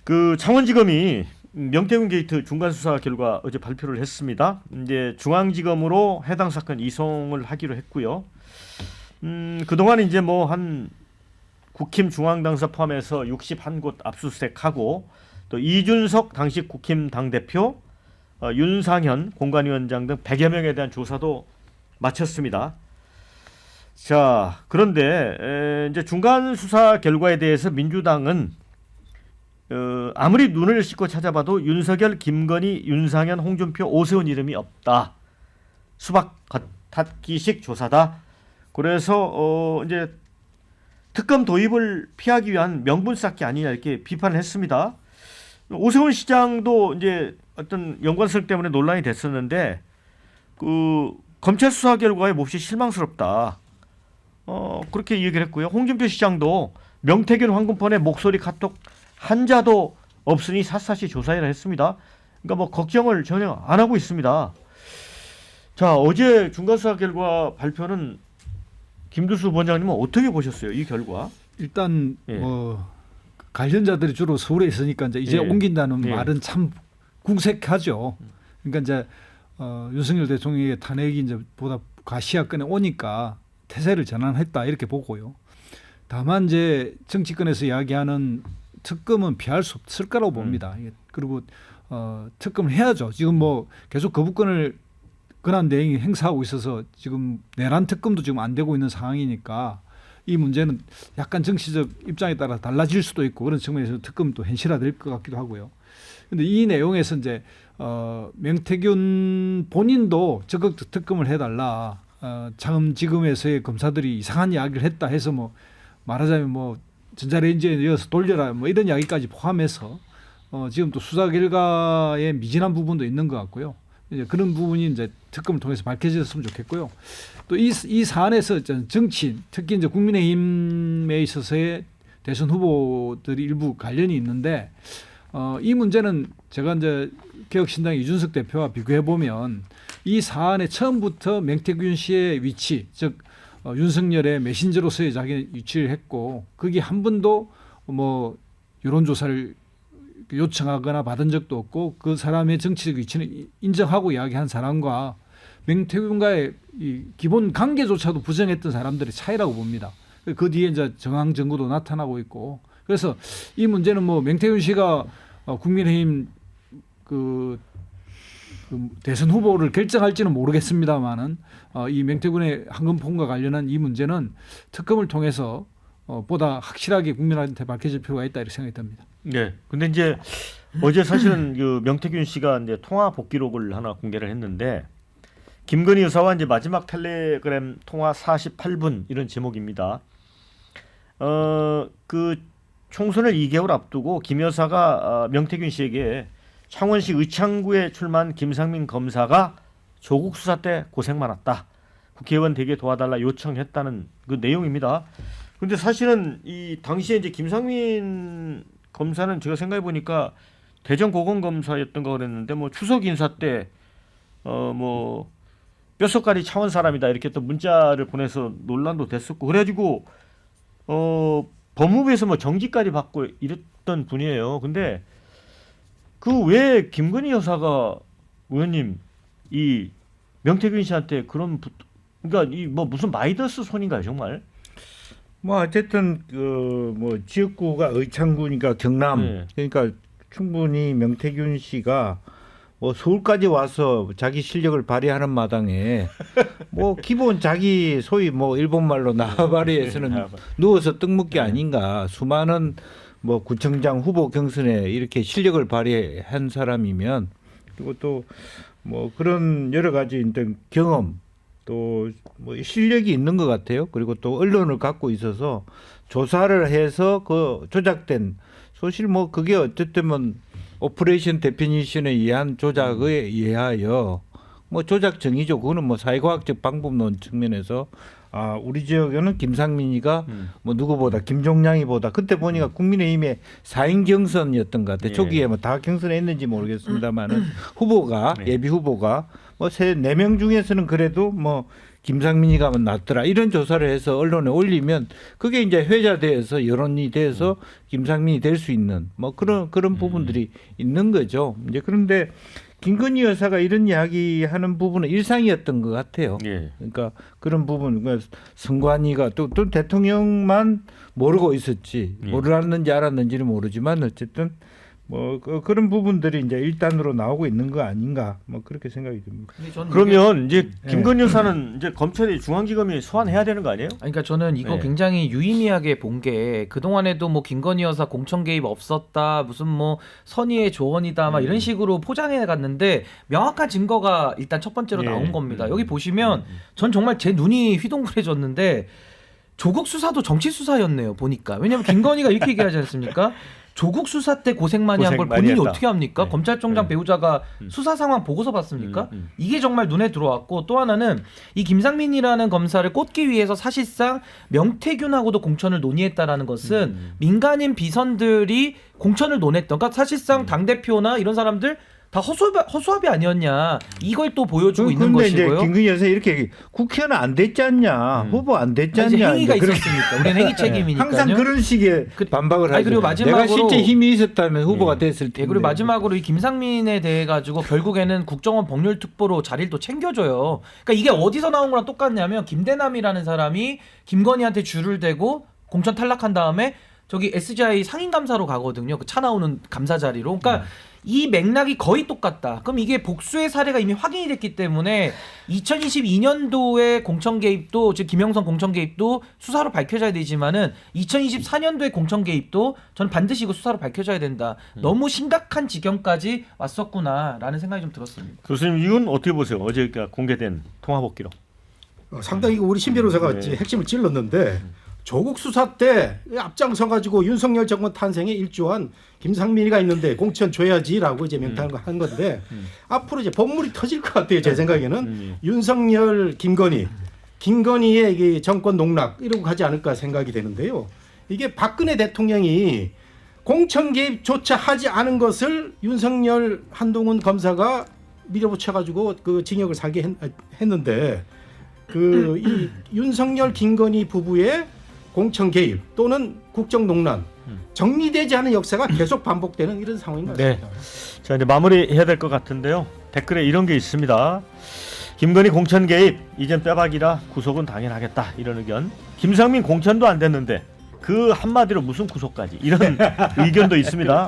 그 창원지검이 명태균 게이트 중간 수사 결과 어제 발표를 했습니다. 이제 중앙지검으로 해당 사건 이송을 하기로 했고요. 그동안 이제 뭐 한 국힘 중앙당사 포함해서 61곳 압수수색하고 또 이준석 당시 국힘 당대표, 윤상현 공관위원장 등 100여 명에 대한 조사도 마쳤습니다. 자, 그런데 이제 중간 수사 결과에 대해서 민주당은 아무리 눈을 씻고 찾아봐도 윤석열, 김건희, 윤상현, 홍준표, 오세훈 이름이 없다. 수박 겉핥기식 조사다. 그래서 이제 특검 도입을 피하기 위한 명분 쌓기 아니냐 이렇게 비판을 했습니다. 오세훈 시장도 이제 어떤 연관성 때문에 논란이 됐었는데 그 검찰 수사 결과에 몹시 실망스럽다. 그렇게 얘기를 했고요. 홍준표 시장도 명태균 황금폰의 목소리 카톡 한 자도 없으니 샅샅이 조사해라 했습니다. 그러니까 뭐 걱정을 전혀 안 하고 있습니다. 자, 어제 중간수사 결과 발표는 김두수 원장님은 어떻게 보셨어요? 이 결과? 일단 뭐 관련자들이 주로 서울에 있으니까 이제 옮긴다는 말은 참 궁색하죠. 그러니까 이제 윤석열 대통령의 탄핵이 이제 보다 가시화권에 오니까 태세를 전환했다 이렇게 보고요. 다만 이제 정치권에서 이야기하는 특검은 피할 수 없을 거라고 봅니다. 그리고 특검을 해야죠. 지금 뭐 계속 거부권을 권한 대행이 행사하고 있어서 지금 내란 특검도 지금 안 되고 있는 상황이니까 이 문제는 약간 정치적 입장에 따라 달라질 수도 있고 그런 측면에서 특검도 현실화될 것 같기도 하고요. 그런데 이 내용에서 이제 명태균 본인도 적극 특검을 해달라. 지금에서의 검사들이 이상한 이야기를 했다 해서 뭐 말하자면 뭐 전자레인지에 이어서 돌려라 뭐 이런 이야기까지 포함해서 지금 또 수사 결과에 미진한 부분도 있는 것 같고요. 이제 그런 부분이 이제 특검을 통해서 밝혀졌으면 좋겠고요. 또 이 사안에서 정치인, 특히 이제 국민의힘에 있어서의 대선 후보들이 일부 관련이 있는데 이 문제는 제가 이제 개혁신당 이준석 대표와 비교해 보면 이 사안의 처음부터 명태균 씨의 위치, 즉 윤석열의 메신저로서의 자기 위치를 했고 거기 한 번도 뭐 여론조사를 요청하거나 받은 적도 없고 그 사람의 정치적 위치는 인정하고 이야기한 사람과 명태균과의 이 기본 관계조차도 부정했던 사람들의 차이라고 봅니다. 그 뒤에 이제 정황 증거도 나타나고 있고 그래서 이 문제는 뭐 명태균 씨가 국민의힘 그 대선 후보를 결정할지는 모르겠습니다만은 이 명태균의 황금폰과 관련한 이 문제는 특검을 통해서 보다 확실하게 국민한테 밝혀질 필요가 있다 이렇게 생각이 듭니다. 네. 근데 이제 어제 사실은 그 명태균 씨가 이제 통화 복기록을 하나 공개를 했는데 김건희 여사와 이제 마지막 텔레그램 통화 48분 이런 제목입니다. 그 총선을 2개월 앞두고 김 여사가 명태균 씨에게 창원시 의창구에 출마한 김상민 검사가 조국 수사 때 고생 많았다. 국회의원 되게 도와달라 요청했다는 그 내용입니다. 근데 사실은 이 당시에 이제 김상민 검사는 제가 생각해 보니까 대전고검검사였던 거 그랬는데 뭐 추석 인사 때 뭐 뼛속까지 창원 사람이다 이렇게 또 문자를 보내서 논란도 됐었고 그래가지고 법무부에서 뭐 정지까지 받고 이랬던 분이에요. 근데 그 왜 김건희 여사가 의원님 이 명태균 씨한테 그런 그러니까 이 뭐 무슨 마이더스 손인가요 정말? 뭐 어쨌든 그 뭐 지역구가 의창구니까 경남 그러니까 충분히 명태균 씨가 뭐 서울까지 와서 자기 실력을 발휘하는 마당에 뭐 기본 자기 소위 뭐 일본 말로 나와바리에서는 누워서 떡 먹기 아닌가. 수많은 뭐 구청장 후보 경선에 이렇게 실력을 발휘한 사람이면 그리고 또 뭐 그런 여러 가지 경험 또 뭐 실력이 있는 것 같아요. 그리고 또 언론을 갖고 있어서 조사를 해서 그 조작된 사실 뭐 그게 어쨌든 오퍼레이션 데피니션에 의한 조작에 의하여 뭐 조작 정의죠. 그거는 뭐 사회과학적 방법론 측면에서 우리 지역에는 김상민이가 뭐 누구보다 김종량이보다 그때 보니까 국민의힘의 4인 경선이었던 것 같아요. 초기에 뭐 다 경선했는지 모르겠습니다만은 후보가 예비 후보가 뭐 4명 중에서는 그래도 뭐 김상민이 가면 낫더라 이런 조사를 해서 언론에 올리면 그게 이제 회자돼서 여론이 돼서 김상민이 될 수 있는 뭐 그런 부분들이 있는 거죠. 이제 그런데 김건희 여사가 이런 이야기하는 부분은 일상이었던 것 같아요. 예. 그러니까 그런 부분, 그러니까 선관위가 또 대통령만 모르고 있었지, 예. 몰랐는지 알았는지는 모르지만 어쨌든 뭐 그런 부분들이 이제 일단으로 나오고 있는 거 아닌가, 뭐 그렇게 생각이 듭니다. 근데 저는 그러면 이제 네. 김건희 여사는 이제 검찰이 중앙지검이 소환해야 되는 거 아니에요? 그러니까 저는 이거 네. 굉장히 유의미하게 본 게 그동안에도 뭐 김건희 여사 공천 개입 없었다 무슨 뭐 선의의 조언이다 막 이런 식으로 포장해 갔는데 명확한 증거가 일단 첫 번째로 예. 나온 겁니다. 여기 보시면 전 정말 제 눈이 휘둥그레졌는데 조국 수사도 정치 수사였네요. 보니까. 왜냐하면 김건희가 이렇게 얘기하지 않습니까? 조국 수사 때 고생 많이 한 걸 고생 많이 본인이 했다. 어떻게 합니까? 네. 검찰총장 네. 배우자가 수사 상황 보고서 봤습니까? 음. 이게 정말 눈에 들어왔고 또 하나는 이 김상민이라는 검사를 꽂기 위해서 사실상 명태균하고도 공천을 논의했다라는 것은 민간인 비선들이 공천을 논했던 그러니까 사실상 당대표나 이런 사람들 다 허수아비 아니었냐 이걸 또 보여주고 있는 그런데 이제 것이고요. 김건희 여사 이렇게 국회의원 안 됐지 않냐, 후보 안 됐지 아니, 이제 않냐, 행위가 이제 그런- 있었으니까 우리는 행위 책임이니까요. 항상 그런 식의 반박을 아니, 하죠. 그리고 마지막으로- 내가 실제 힘이 있었다면 후보가 됐을 텐데. 예, 그리고 마지막으로 이 김상민에 대해 가지고 결국에는 국정원 법률특보로 자리를 또 챙겨줘요. 그러니까 이게 어디서 나온 거랑 똑같냐면 김대남이라는 사람이 김건희한테 줄을 대고 공천 탈락한 다음에 저기 SGI 상임감사로 가거든요. 그 차 나오는 감사 자리로. 그러니까 이 맥락이 거의 똑같다. 그럼 이게 복수의 사례가 이미 확인이 됐기 때문에 2022년도에 공천 개입도 즉 김영선 공천 개입도 수사로 밝혀져야 되지만은 2024년도에 공천 개입도 저는 반드시 이거 수사로 밝혀져야 된다. 너무 심각한 지경까지 왔었구나라는 생각이 좀 들었습니다. 교수님 이건 어떻게 보세요? 어제 공개된 통화복기록. 상당히 우리 신 변호사가 네. 핵심을 찔렀는데 조국 수사 때 앞장서 가지고 윤석열 정권 탄생에 일조한 김상민이가 있는데 공천 줘야지라고 이제 명탕을 한 건데 앞으로 이제 법물이 터질 것 같아요. 제 생각에는 윤석열, 김건희의 이 정권 농락 이러고 가지 않을까 생각이 되는데요. 이게 박근혜 대통령이 공천 개입조차 하지 않은 것을 윤석열 한동훈 검사가 밀어붙여 가지고 그 징역을 살게 했는데 그 이 윤석열 김건희 부부의 공천 개입 또는 국정 농란 정리되지 않은 역사가 계속 반복되는 이런 상황인 것 네. 같습니다. 자 이제 마무리해야 될 것 같은데요. 댓글에 이런 게 있습니다. 김건희 공천 개입 이젠 빼박이라 구속은 당연하겠다 이런 의견. 김상민 공천도 안 됐는데 그 한마디로 무슨 구속까지 이런 의견도 있습니다.